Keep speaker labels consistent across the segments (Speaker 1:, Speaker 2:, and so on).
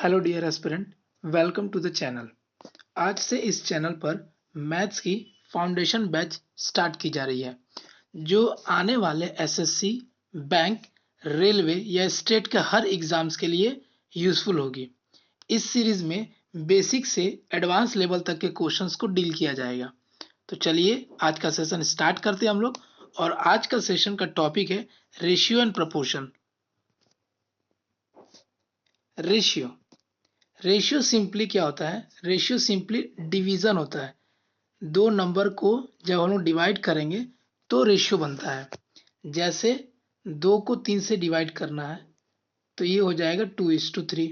Speaker 1: Hello dear aspirant, welcome to the channel. आज से इस चैनल पर मैथ्स की फाउंडेशन बैच स्टार्ट की जा रही है, जो आने वाले एसएससी, बैंक, रेलवे या स्टेट के हर एग्जाम्स के लिए यूजफुल होगी। इस सीरीज में बेसिक से एडवांस लेवल तक के क्वेश्चंस को डील किया जाएगा। तो चलिए आज का सेशन स्टार्ट करते हैं हम लोग। और आज का सेशन का टॉपिक है ratio and proportion. Ratio ratio simply क्या होता है? रेशियो सिंपली डिवीजन होता है। दो नंबर को जब हम लोग डिवाइड करेंगे तो रेशियो बनता है। जैसे 2 को 3 से डिवाइड करना है तो ये हो जाएगा 2:3।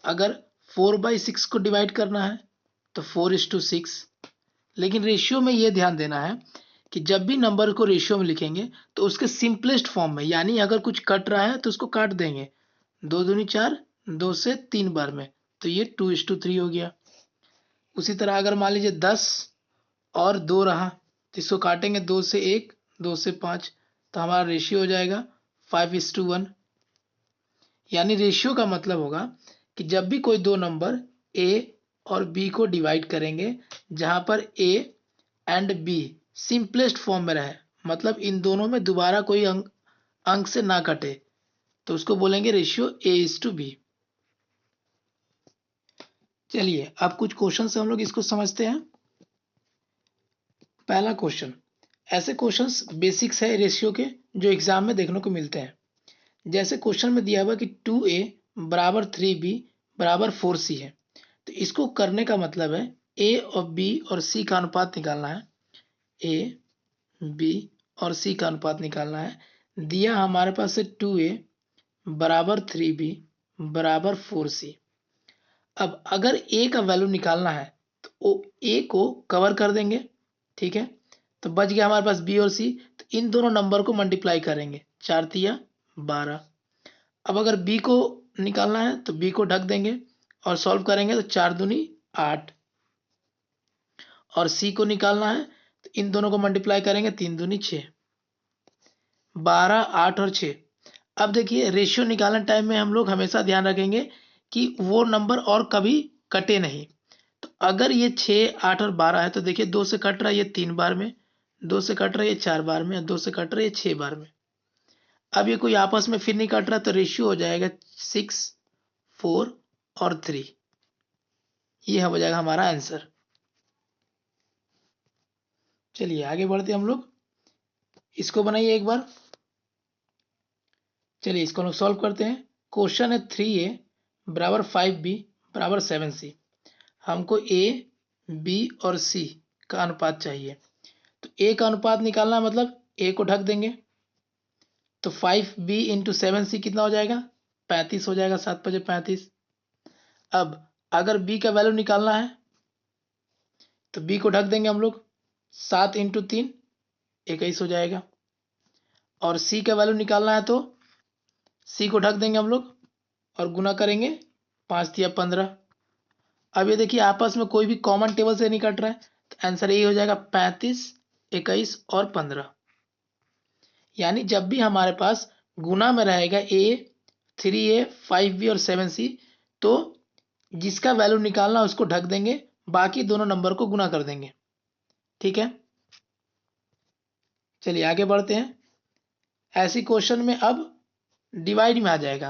Speaker 1: अगर 4/6 को डिवाइड करना है तो 4:6। लेकिन रेशियो में ये ध्यान देना है कि जब भी नंबर को रेशियो में लिखेंगे तो उसके सिंपलेस्ट फॉर्म में, यानी अगर कुछ कट रहा है तो उसको काट देंगे। 2 दूनी 4, 2 से 3 बार में, तो ये 2:3 हो गया। उसी तरह अगर मान लीजिए 10 और 2 रहा तो इसको काटेंगे 2 से 1, 2 से 5, तो हमारा रेशियो हो जाएगा 5:1। यानी रेशियो का मतलब होगा कि जब भी कोई दो नंबर ए और बी को डिवाइड करेंगे, जहां पर A and B simplest form में रहे, मतलब इन दोनों में दोबारा कोई अंक से ना कटे, तो उसको बोलेंगे रेशियो A:B। चलिए अब कुछ क्वेश्चन से हम लोग इसको समझते हैं। पहला क्वेश्चन, ऐसे क्वेश्चंस बेसिक्स है रेशियो के जो एग्जाम में देखने को मिलते हैं। जैसे क्वेश्चन में दिया हुआ कि 2A बराबर 3B बराबर 4C है, तो इसको करने का मतलब है ए और बी और सी का अनुपात निकालना है। ए, बी और सी का अनुपात निकालना है। दिया हमारे पास है 2A बराबर 3B बराबर 4C। अब अगर ए का वैल्यू निकालना है तो ए को कवर कर देंगे, ठीक है। तो बच गया हमारे पास बी और सी, तो इन दोनों नंबर को मल्टीप्लाई करेंगे, 4 तिया 12। अब अगर बी को निकालना है तो बी को ढक देंगे और सॉल्व करेंगे तो 4 दूनी 8। और सी को निकालना है तो इन दोनों को मल्टीप्लाई करेंगे, 3 दूनी 6, 12, 8 और 6। अब देखिए रेशियो निकालने टाइम में हम लोग हमेशा ध्यान रखेंगे कि वो नंबर और कभी कटे नहीं। तो अगर ये 6, 8 और 12 है तो देखिए 2 से कट रहा है ये 3 बार में, 2 से कट रहा है ये 4 बार में, 2 से कट रहा है ये 6 बार में। अब ये कोई आपस में फिर नहीं कट रहा तो रेशियो हो जाएगा 6, 4 और 3। ये हो जाएगा हमारा आंसर। चलिए आगे बढ़ते हम लोग, इसको बनाइए एक बार। चलिए इसको हम लोग सॉल्व करते हैं। क्वेश्चन है 3A बराबर 5B बराबर 7C। हमको ए, बी और सी का अनुपात चाहिए। तो ए का अनुपात निकालना मतलब ए को ढक देंगे, तो 5B इंटू 7C कितना हो जाएगा? 35 हो जाएगा, 7×5 = 35। अब अगर बी का वैल्यू निकालना है तो बी को ढक देंगे हम लोग, 7 × 3 21 हो जाएगा। और सी का वैल्यू निकालना है तो सी को ढक देंगे हम लोग और गुना करेंगे, 5 तिया 15। अब ये देखिए आपस में कोई भी कॉमन टेबल से नहीं कट रहा है, तो आंसर यही हो जाएगा 35, 21 और 15। यानी जब भी हमारे पास गुना में रहेगा ए, 3A, 5B और 7C, तो जिसका वैल्यू निकालना उसको ढक देंगे, बाकी दोनों नंबर को गुना कर देंगे, ठीक है। चलिए आगे बढ़ते हैं। ऐसी क्वेश्चन में अब डिवाइड में आ जाएगा।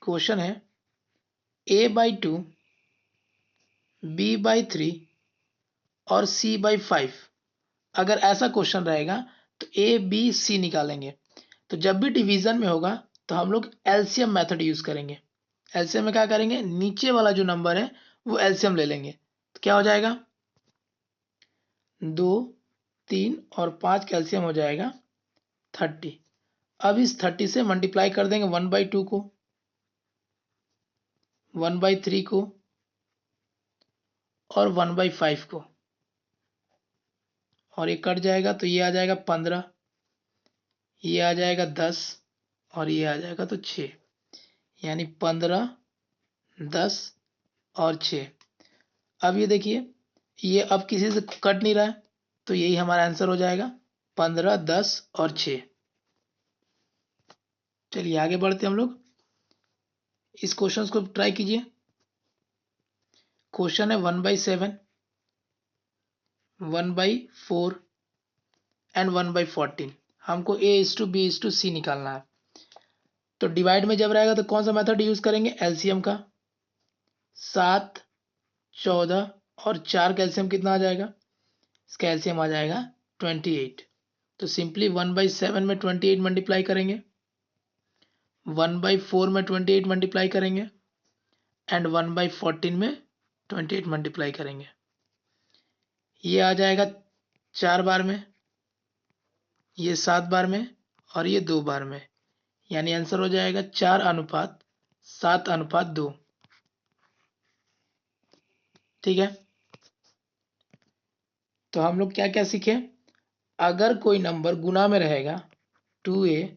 Speaker 1: क्वेश्चन है A/2, B/3 और C/5। अगर ऐसा क्वेश्चन रहेगा तो ए, बी, सी निकालेंगे। तो जब भी डिवीजन में होगा तो हम लोग एलसीएम मेथड यूज करेंगे। एलसीएम में क्या करेंगे, नीचे वाला जो नंबर है वो एलसीएम ले लेंगे। तो क्या हो जाएगा, 2, 3 और 5 का एलसीएम हो जाएगा 30। अब इस 30 से मल्टीप्लाई कर देंगे 1/2 को, 1/3 को और 1/5 को, और ये कट जाएगा तो ये आ जाएगा 15, ये आ जाएगा 10 और ये आ जाएगा तो 6। यानी 15, 10 और 6। अब ये देखिए ये अब किसी से कट नहीं रहा है, तो यही हमारा आंसर हो जाएगा 15, 10 और 6। चलिए आगे बढ़ते हम लोग। इस क्वेश्चन को ट्राई कीजिए। क्वेश्चन है 1/7, 1/4 एंड 1/14। हमको A:B:C निकालना है। तो डिवाइड में जब रहेगा तो कौन सा मेथड यूज करेंगे? एलसीएम का। 7, 14 और 4 का एलसीएम कितना आ जाएगा? इसका एलसीएम आ जाएगा 28। तो सिंपली 1/7 में 28 मल्टीप्लाई करेंगे, 1/4 में 28 मल्टीप्लाई करेंगे एंड 1/14 में 28 मल्टीप्लाई करेंगे। ये आ जाएगा 4 बार में, ये 7 बार में और ये 2 बार में। यानी आंसर हो जाएगा 4:7:2। ठीक है, तो हम लोग क्या क्या सीखे? अगर कोई नंबर गुना में रहेगा 2a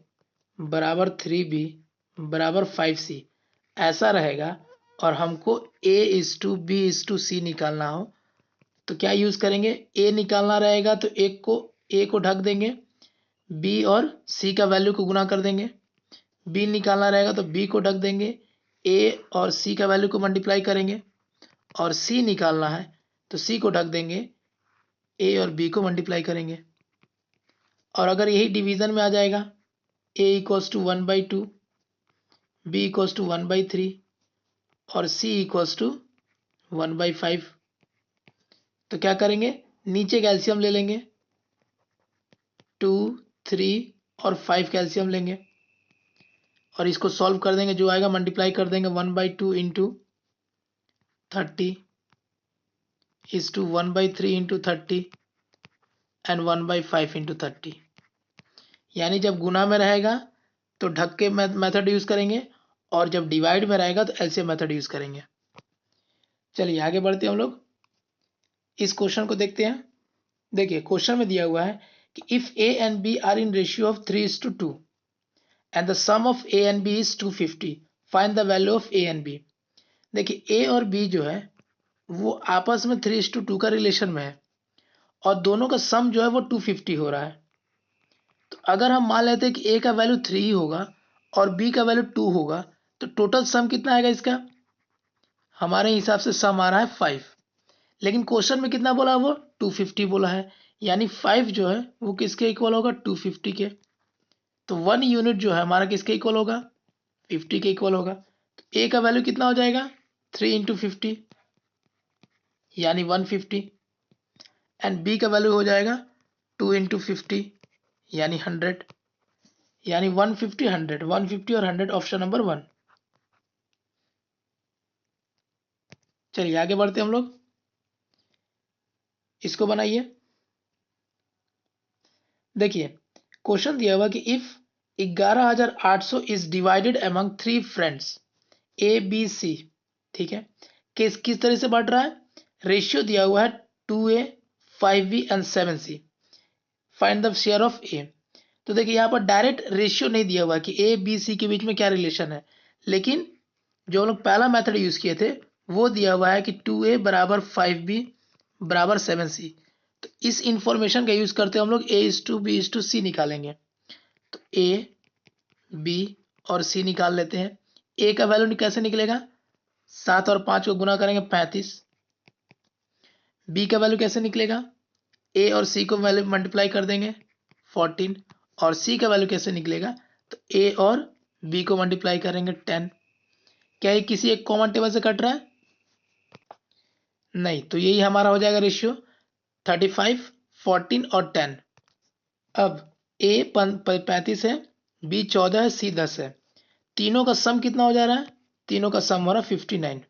Speaker 1: बराबर 3b बराबर 5c ऐसा रहेगा और हमको A:B:C निकालना हो तो क्या यूज करेंगे? ए निकालना रहेगा तो ए को ढक देंगे, बी और सी का वैल्यू को गुना कर देंगे। बी निकालना रहेगा तो बी को ढक देंगे, ए और सी का वैल्यू को मल्टीप्लाई करेंगे। और सी निकालना है तो सी को ढक देंगे, ए और बी को मल्टीप्लाई करेंगे। और अगर यही डिवीजन में आ जाएगा, A equals to 1/2, B equals to 1/3 और सी इक्वल्स टू 1/5, तो क्या करेंगे? नीचे कैल्शियम ले लेंगे, 2, 3 और 5 कैल्शियम लेंगे और इसको सॉल्व कर देंगे। जो आएगा मल्टीप्लाई कर देंगे 1/2 into 30 is to 1/3 into 30 and 1/5 into 30। यानी जब गुना में रहेगा तो ढक के मेथड यूज करेंगे और जब डिवाइड में रहेगा तो एलसीएम मेथड यूज करेंगे। चलिए आगे बढ़ते हैं हम लोग, इस क्वेश्चन को देखते हैं। देखिए क्वेश्चन में दिया हुआ है कि if A and B are in ratio of 3:2 and the sum of A and B is 250, find the value of A and B. देखिए ए और बी जो है वो आपस में 3:2 का रिलेशन में है और दोनों का सम जो है वो 250 हो रहा है। तो अगर हम मान लेते हैं कि ए का वैल्यू 3 होगा और बी का वैल्यू 2 होगा तो टोटल सम कितना आएगा इसका? हमारे हिसाब से सम आ रहा है 5। लेकिन क्वेश्चन में कितना बोला? वो 250 बोला है। यानी 5 जो है वो किसके इक्वल होगा? 250 के। तो 1 यूनिट जो है हमारा किसके इक्वल होगा? 50 के इक्वल होगा। तो ए का वैल्यू कितना हो जाएगा? 3 इंटू 50 यानी 150 एंड बी का वैल्यू हो जाएगा 2 इंटू 50 यानी 100। यानी 150 100, 150 और 100 ऑप्शन नंबर 1। चलिए आगे बढ़ते हम लोग, इसको बनाइए। देखिए क्वेश्चन दिया हुआ कि if 11,800 is divided among 3 friends A B C. ठीक है, किस तरह से बढ़ रहा है? रेशियो दिया हुआ है 2a, 5b and 7c, find the share of A. तो देखिए यहाँ पर डायरेक्ट रेशियो नहीं दिया हुआ कि ए बी सी के बीच में क्या रिलेशन है, लेकिन जो हम लोग पहला मेथड यूज किए थे वो दिया हुआ है कि 2a बराबर 5b बराबर 7c। तो इस इंफॉर्मेशन का यूज करते हम लोग A:B:C निकालेंगे। तो ए बी और सी निकाल लेते हैं। ए का वैल्यू कैसे निकलेगा? 7 और 5 को गुना करेंगे 35। बी का वैल्यू कैसे निकलेगा? ए और सी को वैल्यू मल्टीप्लाई कर देंगे 14। और सी का वैल्यू कैसे निकलेगा? तो ए और बी को मल्टीप्लाई करेंगे 10। क्या ये किसी एक कॉमन टेबल से कट रहा है? नहीं, तो यही हमारा हो जाएगा रेशियो 35, 14 और 10। अब ए 35 है, बी 14 है, सी 10 है। तीनों का सम कितना हो जा रहा है? तीनों का सम हो रहा है 59।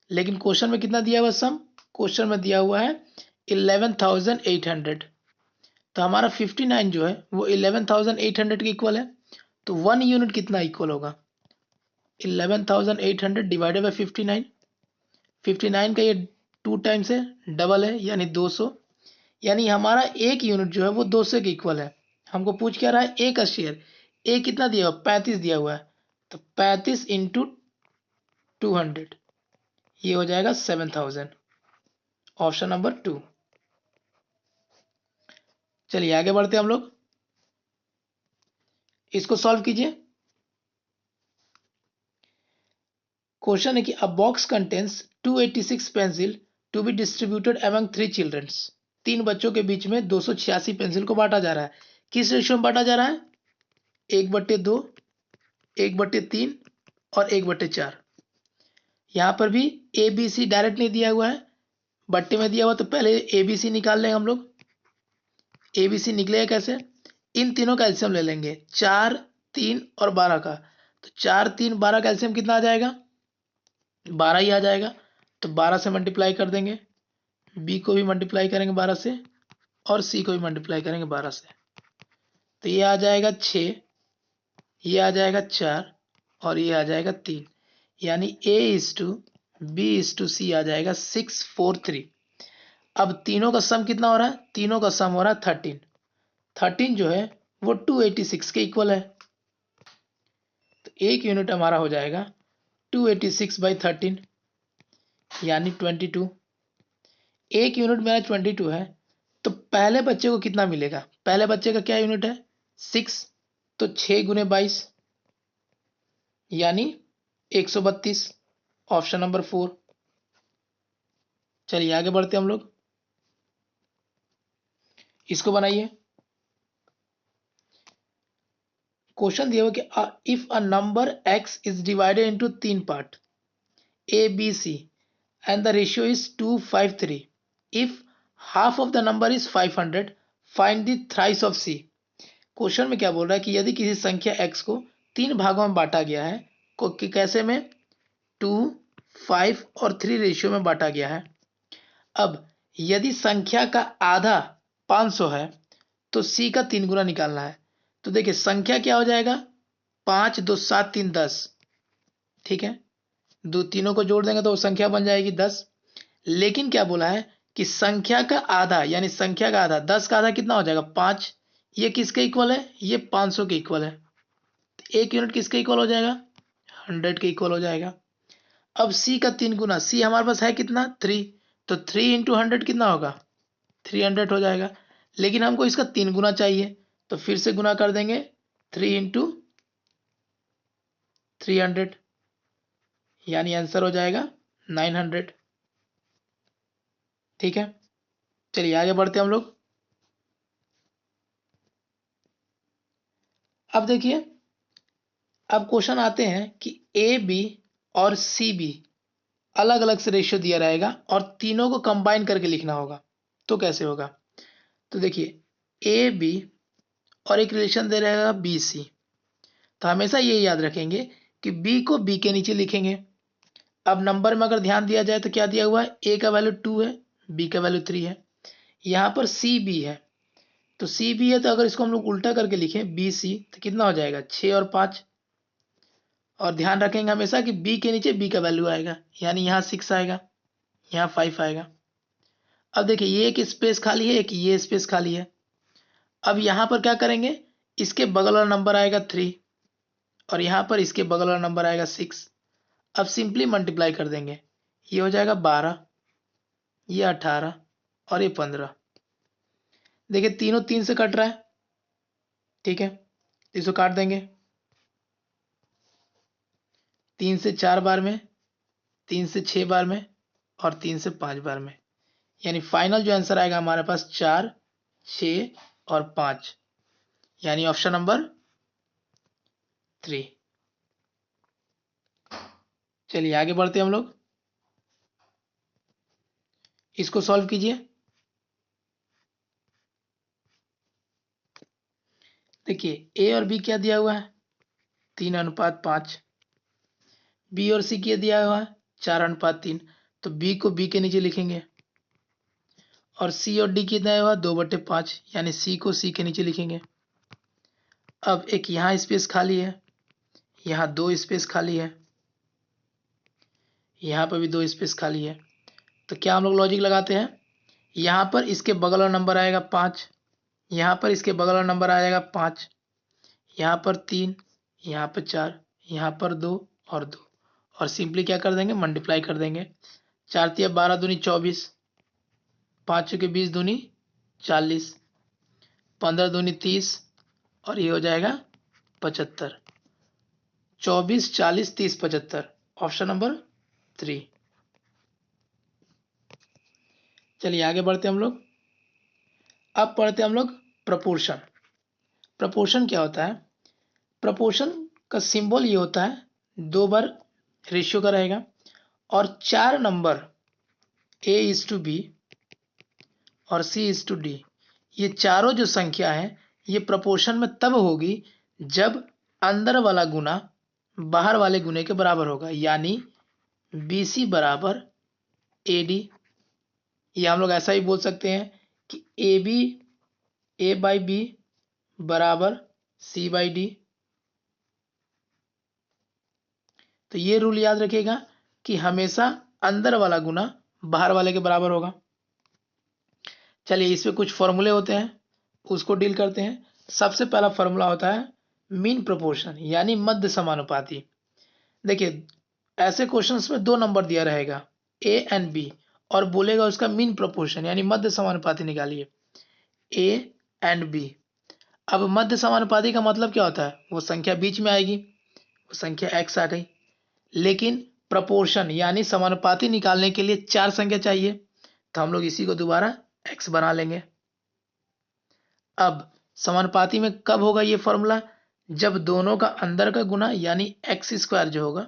Speaker 1: लेकिन क्वेश्चन में कितना दिया हुआ सम? क्वेश्चन में दिया हुआ है 11,800। तो हमारा 59 जो है वो 11,800 के इक्वल है। तो 1 यूनिट कितना इक्वल होगा? 11,800 डिवाइडेड बाई 59। 59 का ये 2 टाइम्स है, डबल है यानी 200। यानी हमारा एक यूनिट जो है वो 200 के इक्वल है। हमको पूछ क्या रहा है? ए का शेयर। ए कितना दिया हुआ? 35 दिया हुआ है। तो 35 इंटू 200 ये हो जाएगा 7,000, ऑप्शन नंबर 2। चलिए आगे बढ़ते हम लोग, इसको सॉल्व कीजिए। क्वेश्चन है कि a box contains 286 pencil to be distributed among 3 childrens. 3 बच्चों के बीच में 286 पेंसिल को बांटा जा रहा है। किस रेशियो में बांटा जा रहा है? 1/2, 1/3 और 1/4। यहाँ पर भी ए बी सी डायरेक्ट नहीं दिया हुआ है, बट्टे में दिया हुआ, तो पहले ए बी सी निकाल लेंगे हम लोग। ए बी सी निकलेगा कैसे? इन तीनों का एलसीएम ले लेंगे, 4, 3 और 12 का। तो 4, 3, 12 का एलसीएम कितना आ जाएगा? 12 ही आ जाएगा। तो 12 से मल्टीप्लाई कर देंगे, बी को भी मल्टीप्लाई करेंगे 12 से, और सी को भी मल्टीप्लाई करेंगे 12 से। तो ये आ जाएगा 6, ये आ जाएगा 4 और ये आ जाएगा 3। यानी A/B/C आ जाएगा 643। अब तीनों का सम कितना हो रहा है? तीनों का सम हो रहा है 13। 13 जो है वो 286 के इक्वल है। तो एक यूनिट हमारा हो जाएगा 286/13 यानी 22। एक यूनिट मेरा 22 है, तो पहले बच्चे को कितना मिलेगा? पहले बच्चे का क्या यूनिट है? 6। तो 6 × 22 यानी 132। Option number 4। चलिए आगे बढ़ते हम लोग, इसको बनाइए। क्वेश्चन दिया हुआ कि if a number x is divided into 3 part A B C and the ratio is 253, if half of the number is 500, find the thrice of C। Question में क्या बोल रहा है कि यदि किसी संख्या x को 3 भागों में बांटा गया है, को कि कैसे में? 2, 5 और 3 रेशियो में बांटा गया है। अब यदि संख्या का आधा 500 है तो C का 3 गुना निकालना है। तो देखिए संख्या क्या हो जाएगा? 5, 2, 7, 3, 10। ठीक है, दो तीनों को जोड़ देंगे तो वो संख्या बन जाएगी 10। लेकिन क्या बोला है कि संख्या का आधा, यानी संख्या का आधा, 10 का आधा कितना हो जाएगा? 5। ये किसके इक्वल है? ये 500 के इक्वल है। तो एक यूनिट किसके इक्वल हो जाएगा? 100 के इक्वल हो जाएगा। अब C का 3 गुना, C हमारे पास है कितना? 3। तो 3 × 100 कितना होगा? 300 हो जाएगा। लेकिन हमको इसका 3 गुना चाहिए, तो फिर से गुना कर देंगे, 3 × 300 यानी आंसर हो जाएगा 900। ठीक है, चलिए आगे बढ़ते हम लोग। अब देखिए, अब क्वेश्चन आते हैं कि ए बी और सी बी अलग अलग से रेशियो दिया रहेगा और तीनों को कंबाइन करके लिखना होगा। तो कैसे होगा? तो देखिए ए बी और एक रिलेशन दे रहेगा बी सी। तो हमेशा ये याद रखेंगे कि बी को बी के नीचे लिखेंगे। अब नंबर में अगर ध्यान दिया जाए तो क्या दिया हुआ है? ए का वैल्यू 2 है, बी का वैल्यू 3 है। यहाँ पर सी बी है, तो सी बी है, तो अगर इसको हम लोग उल्टा करके लिखें बी सी, तो कितना हो जाएगा? 6 और 5। और ध्यान रखेंगे हमेशा कि बी के नीचे बी का वैल्यू आएगा, यानी यहाँ 6 आएगा, यहाँ 5 आएगा। अब देखिए ये एक स्पेस खाली है, एक ये स्पेस खाली है। अब यहाँ पर क्या करेंगे? इसके बगल वाला नंबर आएगा 3 और यहाँ पर इसके बगल वाला नंबर आएगा 6। अब सिंपली मल्टीप्लाई कर देंगे, ये हो जाएगा 12, ये 18 और ये 15। देखिए तीनों 3 से कट रहा है। ठीक है, इसको काट देंगे, 3 से 4 बार में, 3 से 6 बार में और 3 से 5 बार में। यानी फाइनल जो आंसर आएगा हमारे पास 4, 6 और 5, यानी ऑप्शन नंबर 3। चलिए आगे बढ़ते हैं हम लोग, इसको सॉल्व कीजिए। देखिए ए और बी क्या दिया हुआ है? 3:5। बी और सी क्या दिया हुआ है? 4:3। तो बी को बी के नीचे लिखेंगे और सी और डी कितना हुआ? 2/5, यानी सी को सी के नीचे लिखेंगे। अब एक यहाँ स्पेस खाली है, यहाँ 2 स्पेस खाली है, यहाँ पर भी 2 स्पेस खाली है। तो क्या हम लोग लॉजिक लगाते हैं? यहाँ पर इसके बगल वाला नंबर आएगा 5, यहाँ पर इसके बगल वाला नंबर आ जाएगा 5, यहाँ पर 3, यहाँ पर 4, यहाँ पर 2 और 2, और सिंपली क्या कर देंगे? मल्टीप्लाई कर देंगे। 4 × 12 दूनी 24, 5 के 20 दूनी 40, 15 दूनी 30 और ये हो जाएगा 75। 24, 40, 30, 75। Option number 3। चलिए आगे बढ़ते हम लोग। अब पढ़ते हम लोग प्रपोर्शन। प्रपोर्शन क्या होता है? प्रपोर्शन का सिंबल ये होता है, 2 बार रेशियो का रहेगा और 4 नंबर A:B और C:D, ये चारों जो संख्या है ये प्रपोर्शन में तब होगी जब अंदर वाला गुना बाहर वाले गुने के बराबर होगा, यानी BC बराबर AD। ये हम लोग ऐसा ही बोल सकते हैं कि AB A/B बराबर C/D। तो ये रूल याद रखिएगा कि हमेशा अंदर वाला गुना बाहर वाले के बराबर होगा। चलिए इसमें कुछ फॉर्मूले होते हैं, उसको डील करते हैं। सबसे पहला फॉर्मूला होता है मीन प्रोपोर्शन, यानी मध्य समानुपाती। देखिए ऐसे क्वेश्चंस में 2 नंबर दिया रहेगा A एंड B और बोलेगा उसका मीन प्रोपोर्शन यानी मध्य समानुपाती निकालिए A एंड B। अब मध्य समानुपाती का मतलब क्या होता है? वो संख्या बीच में आएगी, वो संख्या x आ गई। लेकिन प्रोपोर्शन यानी समानुपाती निकालने के लिए 4 संख्या चाहिए, तो हम लोग इसी को दोबारा x बना लेंगे। अब समानुपाती में कब होगा ये फॉर्मूला? जब दोनों का अंदर का गुना यानी x² जो होगा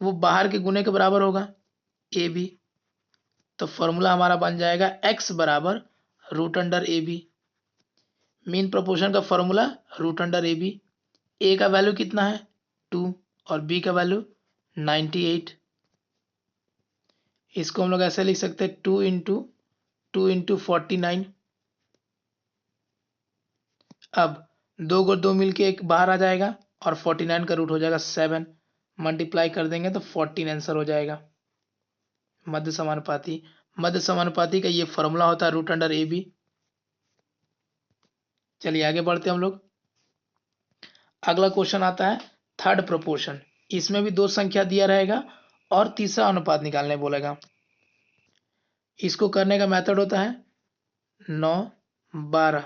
Speaker 1: वो बाहर के गुने के बराबर होगा AB। तो फॉर्मूला हमारा बन जाएगा x बराबर √AB। मीन प्रोपोर्शन का फॉर्मूला √AB। A का वैल्यू कितना है 2 और B का वैल्यू 98। इसको हम लोग ऐसे लिख सकते हैं 2 × 49। अब 2 को 2 मिलके एक बाहर आ जाएगा और 49 का रूट हो जाएगा 7। मल्टीप्लाई कर देंगे तो 14 आंसर हो जाएगा। मध्य समानुपाती का ये फॉर्मूला होता है √AB। चलिए आगे बढ़ते हम लोग। अगला क्वेश्चन आता है थर्ड प्रोपोर्शन। इसमें भी 2 संख्या दिया रहेगा और तीसरा अनुपात निकालने बोलेगा। इसको करने का मेथड होता है 9 12,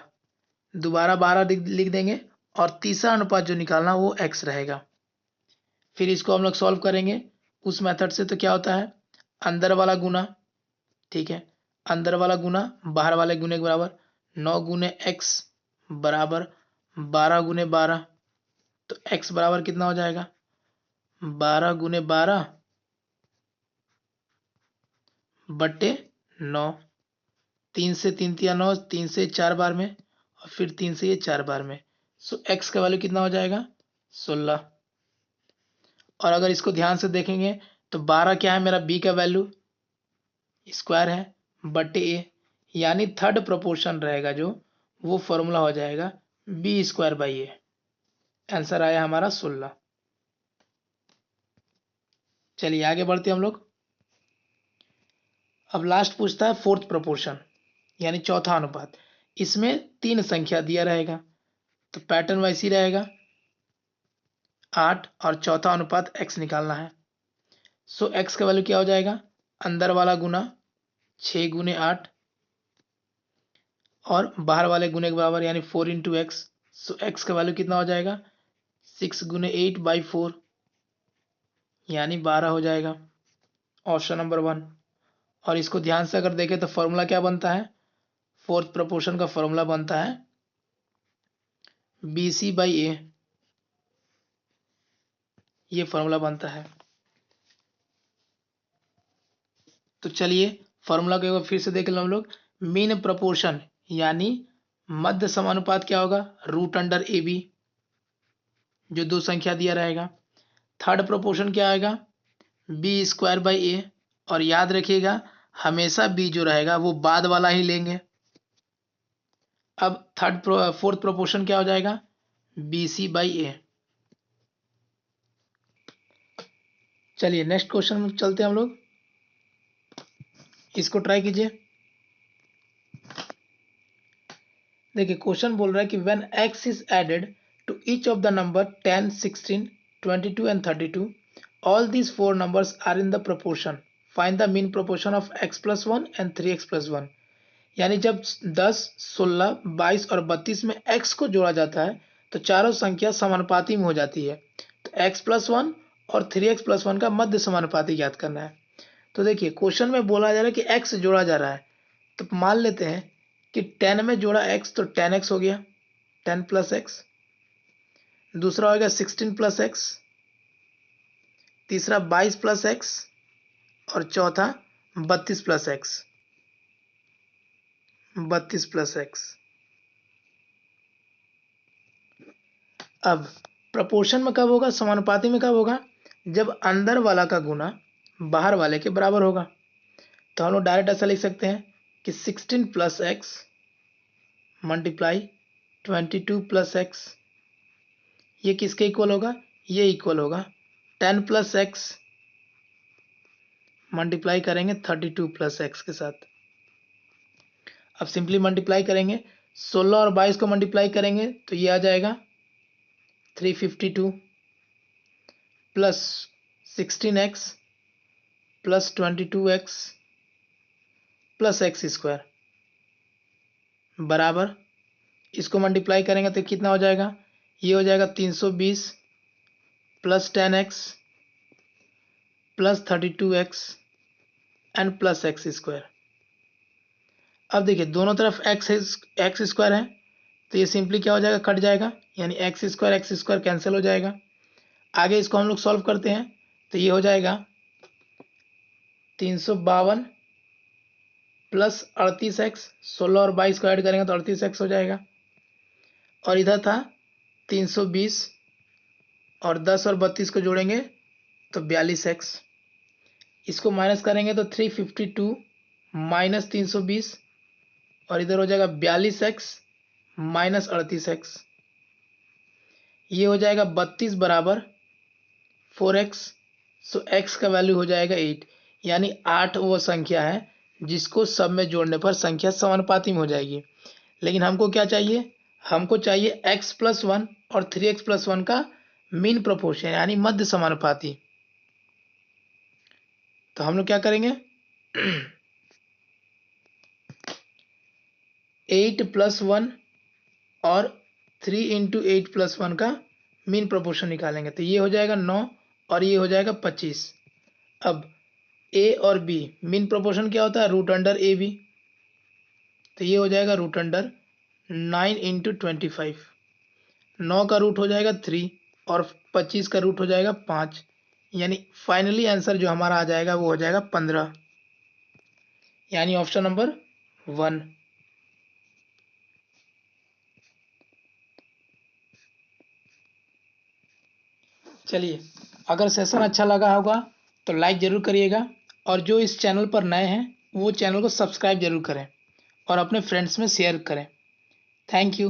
Speaker 1: दोबारा 12 लिख देंगे और तीसरा अनुपात जो निकालना वो x रहेगा। फिर इसको हम लोग सॉल्व करेंगे उस मेथड से। तो क्या होता है अंदर वाला गुना, ठीक है, अंदर वाला गुना बाहर वाले गुने के बराबर। 9 गुने x बराबर 12 गुने 12। तो x बराबर कितना हो जाएगा 12 गुने 12 बट्टे 9। 3 से 3 तिया 9, 3 से 4 बार में और फिर 3 से ये 4 बार में। सो x का वैल्यू कितना हो जाएगा 16। और अगर इसको ध्यान से देखेंगे तो 12 क्या है मेरा b का वैल्यू स्क्वायर है बट्टे a, यानी थर्ड प्रोपोर्शन रहेगा जो वो फॉर्मूला हो जाएगा b²/a। आंसर आया हमारा 16। चलिए आगे बढ़ते हम लोग। अब लास्ट पूछता है फोर्थ प्रोपोर्शन यानी चौथा अनुपात। इसमें 3 संख्या दिया रहेगा, तो पैटर्न वैसी रहेगा 8 और चौथा अनुपात x निकालना है। सो x का वैल्यू क्या हो जाएगा अंदर वाला गुना 6 गुने 8 और बाहर वाले गुने के बराबर यानी 4 × x। सो x का वैल्यू कितना हो जाएगा 6 गुने 8/4 यानी 12 हो जाएगा, ऑप्शन नंबर 1। और इसको ध्यान से अगर देखें तो फॉर्मूला क्या बनता है? फोर्थ प्रोपोर्शन का फॉर्मूला बनता है BC/A। ये फॉर्मूला बनता है। तो चलिए फॉर्मूला को एक बार फिर से देख लो हम लोग। मीन प्रोपोर्शन यानी मध्य समानुपात क्या होगा √AB, जो 2 संख्या दिया रहेगा। थर्ड प्रोपोर्शन क्या आएगा B²/A। और याद रखिएगा हमेशा B जो रहेगा वो बाद वाला ही लेंगे। अब फोर्थ प्रोपोर्शन क्या हो जाएगा BC/A। चलिए नेक्स्ट क्वेश्चन में चलते हैं हम लोग, इसको ट्राई कीजिए। देखिए क्वेश्चन बोल रहा है कि when x is added to each of the number 10 16 22 and 32 all these 4 numbers are in the proportion find the mean proportion of x+1 and 3x+1। यानी जब 10 16 22 और 32 में x को जोड़ा जाता है तो चारों संख्या समानुपाती में हो जाती है। तो x+1 और 3x+1 का मध्य समानुपाती ज्ञात करना है। तो देखिए क्वेश्चन में बोला जा रहा है कि x जोड़ा जा रहा है, तो मान लेते हैं कि 10 में जोड़ा x तो 10x हो गया, 10 + x। दूसरा होगा 16 + x, तीसरा 22 + x और चौथा 32 + x, 32 + x। अब प्रपोर्शन में कब होगा, समानुपाती में कब होगा, जब अंदर वाला का गुना बाहर वाले के बराबर होगा। तो हम लोग डायरेक्ट ऐसा लिख सकते हैं कि 16 + x मल्टीप्लाई 22 + x, ये किसके इक्वल होगा, ये इक्वल होगा 10 + x मल्टीप्लाई करेंगे 32 + x के साथ। अब सिंपली मल्टीप्लाई करेंगे, 16 और 22 को मल्टीप्लाई करेंगे तो ये आ जाएगा 352 plus 16x plus 22x plus x² बराबर, इसको मल्टीप्लाई करेंगे तो कितना हो जाएगा, ये हो जाएगा 320 plus 10x plus 32x and plus x²। अब देखिए दोनों तरफ x² है तो ये सिंपली क्या हो जाएगा, कट जाएगा, यानी x² कैंसिल हो जाएगा। आगे इसको हम लोग सॉल्व करते हैं तो ये हो जाएगा 352 प्लस 38x, 16 और 22 को ऐड करेंगे तो 38x हो जाएगा। और इधर था 320 और 10 और 32 को जोड़ेंगे तो 42x, इसको माइनस करेंगे तो 352 माइनस 320 और इधर हो जाएगा 42x माइनस 38x, ये हो जाएगा 32 बराबर 4x। सो x का वैल्यू हो जाएगा 8, यानी 8 वो संख्या है जिसको सब में जोड़ने पर संख्या समानुपाती में हो जाएगी। लेकिन हमको क्या चाहिए, हमको चाहिए x+1 और 3x+1 का मीन प्रोपोर्शन यानी मध्य समानुपाती। तो हम लोग क्या करेंगे 8+1 और 3 × 8+1 का मीन प्रोपोर्शन निकालेंगे तो ये हो जाएगा 9 और ये हो जाएगा 25। अब a और b मीन प्रोपोर्शन क्या होता है, √√AB, तो ये हो जाएगा √9 × 25, 9 का रूट हो जाएगा 3 और 25 का रूट हो जाएगा 5, यानी फाइनली आंसर जो हमारा आ जाएगा वो हो जाएगा 15, यानी ऑप्शन नंबर 1। चलिए, अगर सेशन अच्छा लगा होगा तो लाइक ज़रूर करिएगा, और जो इस चैनल पर नए हैं वो चैनल को सब्सक्राइब जरूर करें और अपने फ्रेंड्स में शेयर करें। Thank you.